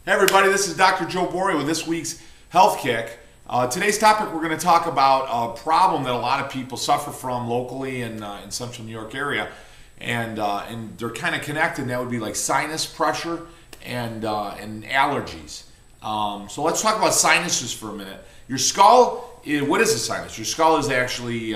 Hey everybody, this is Dr. Joe Borio with this week's Health Kick. Today's topic, we're going to talk about a problem that a lot of people suffer from locally in central New York area, and they're kind of connected, and that would be like sinus pressure and allergies. So let's talk about sinuses for a minute. Your skull, what is a sinus? Your skull is actually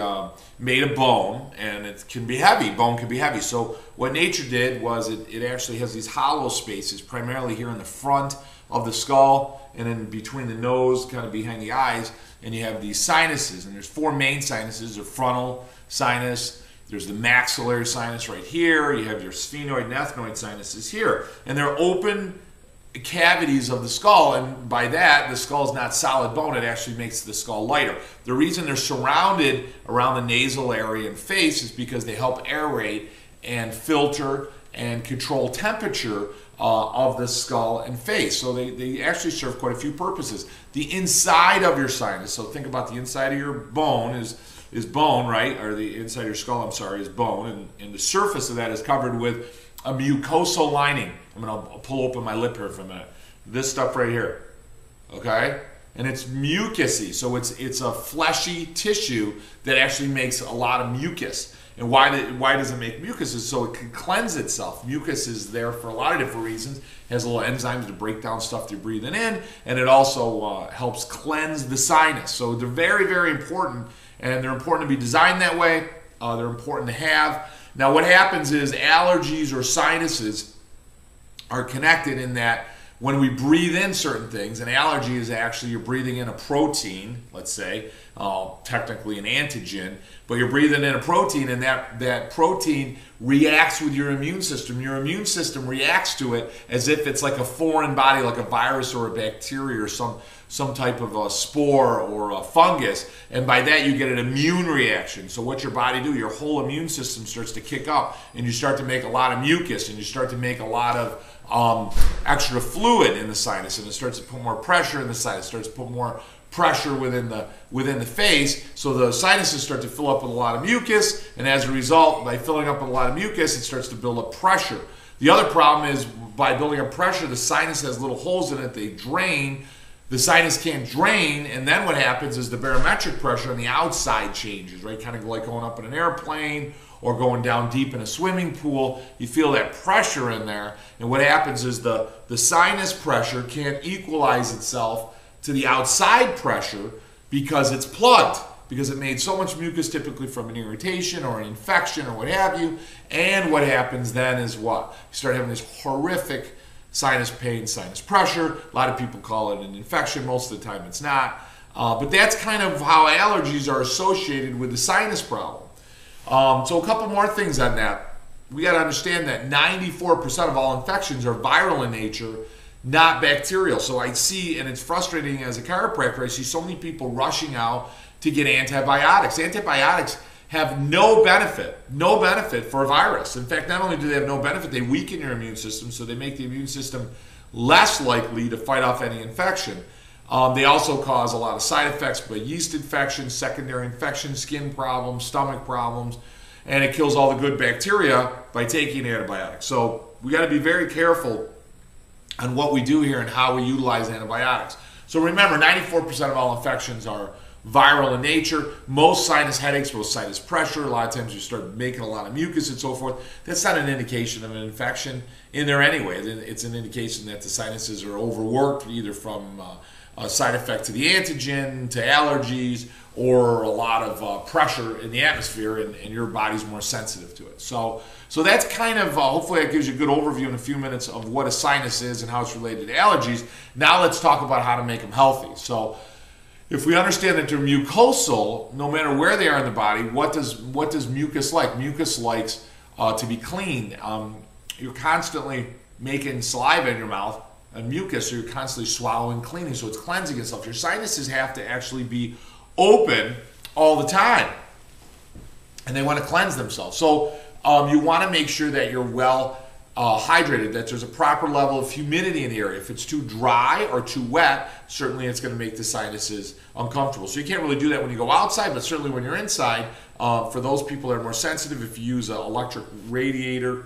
made of bone, and it can be heavy. Bone can be heavy. So what nature did was it actually has these hollow spaces, primarily here in the front of the skull and in between the nose, kind of behind the eyes, and you have these sinuses. And there's four main sinuses: the frontal sinus, there's the maxillary sinus right here, you have your sphenoid and ethmoid sinuses here, and they're open cavities of the skull, and by that, the skull is not solid bone. It actually makes the skull lighter. The reason they're surrounded around the nasal area and face is because they help aerate and filter and control temperature of the skull and face. So they actually serve quite a few purposes. The inside of your sinus, so think about the inside of your bone is bone, right? Or the inside of your skull, I'm sorry, is bone, and the surface of that is covered with a mucosal lining. I'm going to pull open my lip here for a minute. This stuff right here, okay? And it's mucousy, so it's a fleshy tissue that actually makes a lot of mucus. And why does it make mucus? Is so it can cleanse itself. Mucus is there for a lot of different reasons. It has little enzymes to break down stuff you're breathing in, and it also helps cleanse the sinus. So they're very, very important, and they're important to be designed that way. They're important to have. Now what happens is allergies or sinuses are connected in that when we breathe in certain things, an allergy is actually you're breathing in a protein, let's say, technically an antigen, but you're breathing in a protein, and that protein reacts with your immune system. Your immune system reacts to it as if it's like a foreign body, like a virus or a bacteria or some type of a spore or a fungus, and by that you get an immune reaction. So what your body do, your whole immune system starts to kick up, and you start to make a lot of mucus, and you start to make a lot of extra fluid in the sinus, and it starts to put more pressure in the sinus, starts to put more pressure within the face, so the sinuses start to fill up with a lot of mucus, and as a result, by filling up with a lot of mucus, it starts to build up pressure. The other problem is by building up pressure, the sinus has little holes in it, they drain. The sinus can't drain, and then what happens is the barometric pressure on the outside changes, right? Kind of like going up in an airplane or going down deep in a swimming pool. You feel that pressure in there, and what happens is the sinus pressure can't equalize itself to the outside pressure because it's plugged, because it made so much mucus, typically from an irritation or an infection or what have you. And what happens then is what? You start having this horrific sinus pain, sinus pressure. A lot of people call it an infection. Most of the time it's not. But that's kind of how allergies are associated with the sinus problem. So a couple more things on that. We got to understand that 94% of all infections are viral in nature, not bacterial. So I see, and it's frustrating as a chiropractor, I see so many people rushing out to get antibiotics. Antibiotics have no benefit for a virus. In fact, not only do they have no benefit, they weaken your immune system, so they make the immune system less likely to fight off any infection. They also cause a lot of side effects, but yeast infections, secondary infections, skin problems, stomach problems, and it kills all the good bacteria by taking antibiotics. So we got to be very careful on what we do here and how we utilize antibiotics. So remember, 94% of all infections are viral in nature. Most sinus headaches, most sinus pressure, a lot of times you start making a lot of mucus and so forth. That's not an indication of an infection in there anyway. It's an indication that the sinuses are overworked, either from a side effect to the antigen, to allergies, or a lot of pressure in the atmosphere, and your body's more sensitive to it. So that's kind of, hopefully that gives you a good overview in a few minutes of what a sinus is and how it's related to allergies. Now let's talk about how to make them healthy. So if we understand that they're mucosal, no matter where they are in the body, what does mucus like? Mucus likes to be cleaned. You're constantly making saliva in your mouth and mucus, so you're constantly swallowing, cleaning, so it's cleansing itself. Your sinuses have to actually be open all the time, and they want to cleanse themselves. So you want to make sure that you're well hydrated, that there's a proper level of humidity in the area. If it's too dry or too wet, certainly it's going to make the sinuses uncomfortable. So you can't really do that when you go outside, but certainly when you're inside, for those people that are more sensitive, if you use an electric radiator,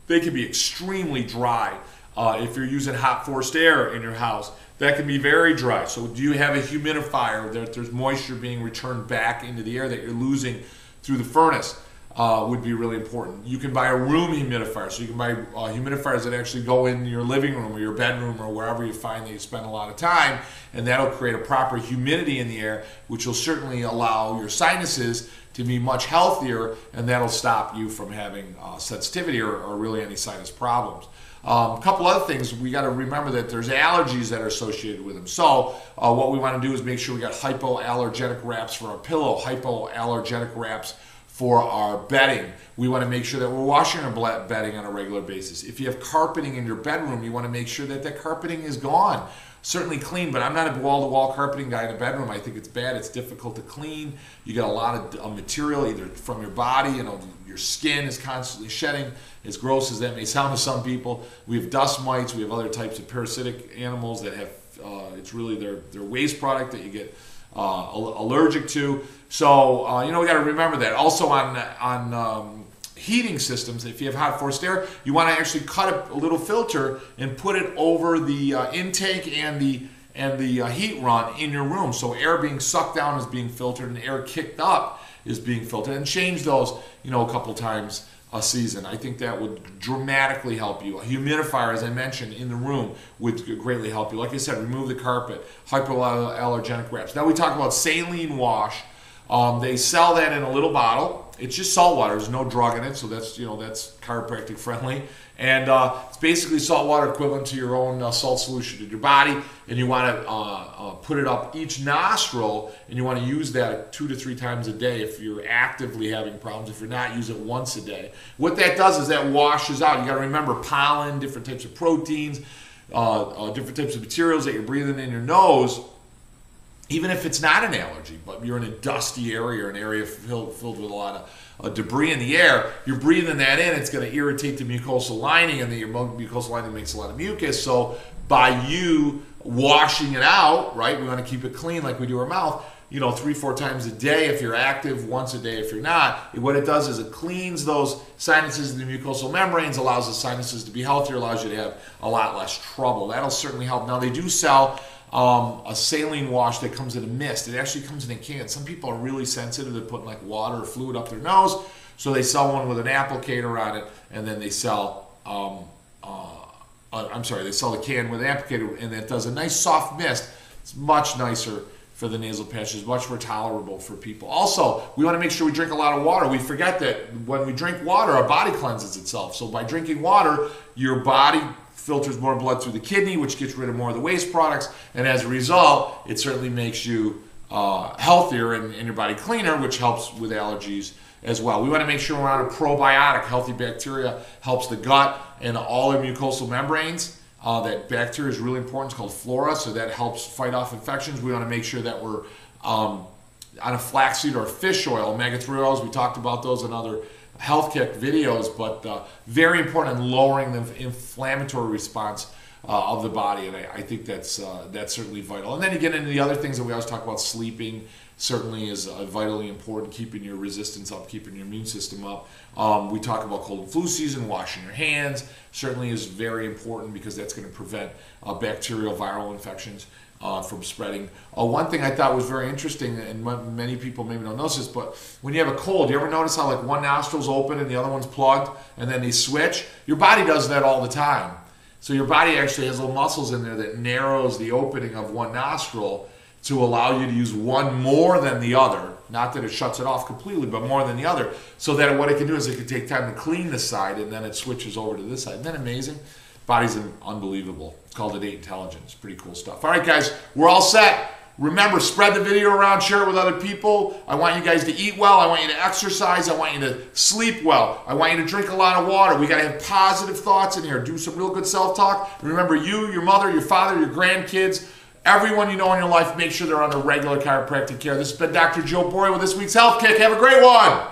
they can be extremely dry If you're using hot forced air in your house, that can be very dry. So do you have a humidifier that there's moisture being returned back into the air that you're losing through the furnace? Would be really important. You can buy a room humidifier. So you can buy humidifiers that actually go in your living room or your bedroom or wherever you find that you spend a lot of time, and that'll create a proper humidity in the air, which will certainly allow your sinuses to be much healthier, and that'll stop you from having sensitivity or really any sinus problems. A couple other things, we got to remember that there's allergies that are associated with them. So what we want to do is make sure we got hypoallergenic wraps for our pillow, hypoallergenic wraps for our bedding. We want to make sure that we're washing our bedding on a regular basis. If you have carpeting in your bedroom, you want to make sure that that carpeting is gone. Certainly clean, but I'm not a wall-to-wall carpeting guy in a bedroom. I think it's bad. It's difficult to clean. You got a lot of material either from your body, your skin is constantly shedding. As gross as that may sound to some people, we have dust mites. We have other types of parasitic animals that have, it's really their waste product that you get allergic to. So, we got to remember that. Also on heating systems, if you have hot forced air, you want to actually cut a little filter and put it over the intake and the heat run in your room. So air being sucked down is being filtered and air kicked up is being filtered, and change those, a couple times a season. I think that would dramatically help you. A humidifier, as I mentioned, in the room would greatly help you. Like I said, remove the carpet, hypoallergenic wraps. Now we talk about saline wash. They sell that in a little bottle. It's just salt water. There's no drug in it, so that's that's chiropractic friendly. And it's basically salt water equivalent to your own salt solution in your body. And you want to put it up each nostril, and you want to use that 2 to 3 times a day if you're actively having problems. If you're not, use it once a day. What that does is that washes out. You got to remember pollen, different types of proteins, different types of materials that you're breathing in your nose. Even if it's not an allergy, but you're in a dusty area or an area filled with a lot of debris in the air, you're breathing that in, it's going to irritate the mucosal lining, and your mucosal lining makes a lot of mucus. So by you washing it out, right, we want to keep it clean like we do our mouth, 3-4 times a day if you're active, once a day if you're not. What it does is it cleans those sinuses and the mucosal membranes, allows the sinuses to be healthier, allows you to have a lot less trouble. That'll certainly help. Now they do sell a saline wash that comes in a mist. It actually comes in a can. Some people are really sensitive to putting like water or fluid up their nose, so they sell one with an applicator on it, and then they sell they sell the can with an applicator, and that does a nice soft mist. It's much nicer for the nasal patches, much more tolerable for people. Also, we want to make sure we drink a lot of water. We forget that when we drink water, our body cleanses itself. So by drinking water, your body filters more blood through the kidney, which gets rid of more of the waste products, and as a result, it certainly makes you healthier and your body cleaner, which helps with allergies as well. We want to make sure we're on a probiotic. Healthy bacteria helps the gut and all the mucosal membranes. That bacteria is really important. It's called flora, so that helps fight off infections. We want to make sure that we're on a flaxseed or fish oil, omega-3 oils. We talked about those in other health kick videos, but very important in lowering the inflammatory response of the body, and I think that's certainly vital. And then you get into the other things that we always talk about. Sleeping certainly is vitally important, keeping your resistance up, keeping your immune system up. We talk about cold and flu season, washing your hands certainly is very important because that's going to prevent bacterial viral infections from spreading. One thing I thought was very interesting, and many people maybe don't notice this, but when you have a cold, you ever notice how like one nostril's open and the other one's plugged, and then they switch? Your body does that all the time. So your body actually has little muscles in there that narrows the opening of one nostril to allow you to use one more than the other. Not that it shuts it off completely, but more than the other. So that what it can do is it can take time to clean this side, and then it switches over to this side. Isn't that amazing? Body's unbelievable. It's called innate intelligence. Pretty cool stuff. All right, guys, we're all set. Remember, spread the video around, share it with other people. I want you guys to eat well. I want you to exercise. I want you to sleep well. I want you to drink a lot of water. We got to have positive thoughts in here. Do some real good self-talk. Remember, you, your mother, your father, your grandkids, everyone you know in your life, make sure they're under regular chiropractic care. This has been Dr. Joe Borio with this week's Health Kick. Have a great one.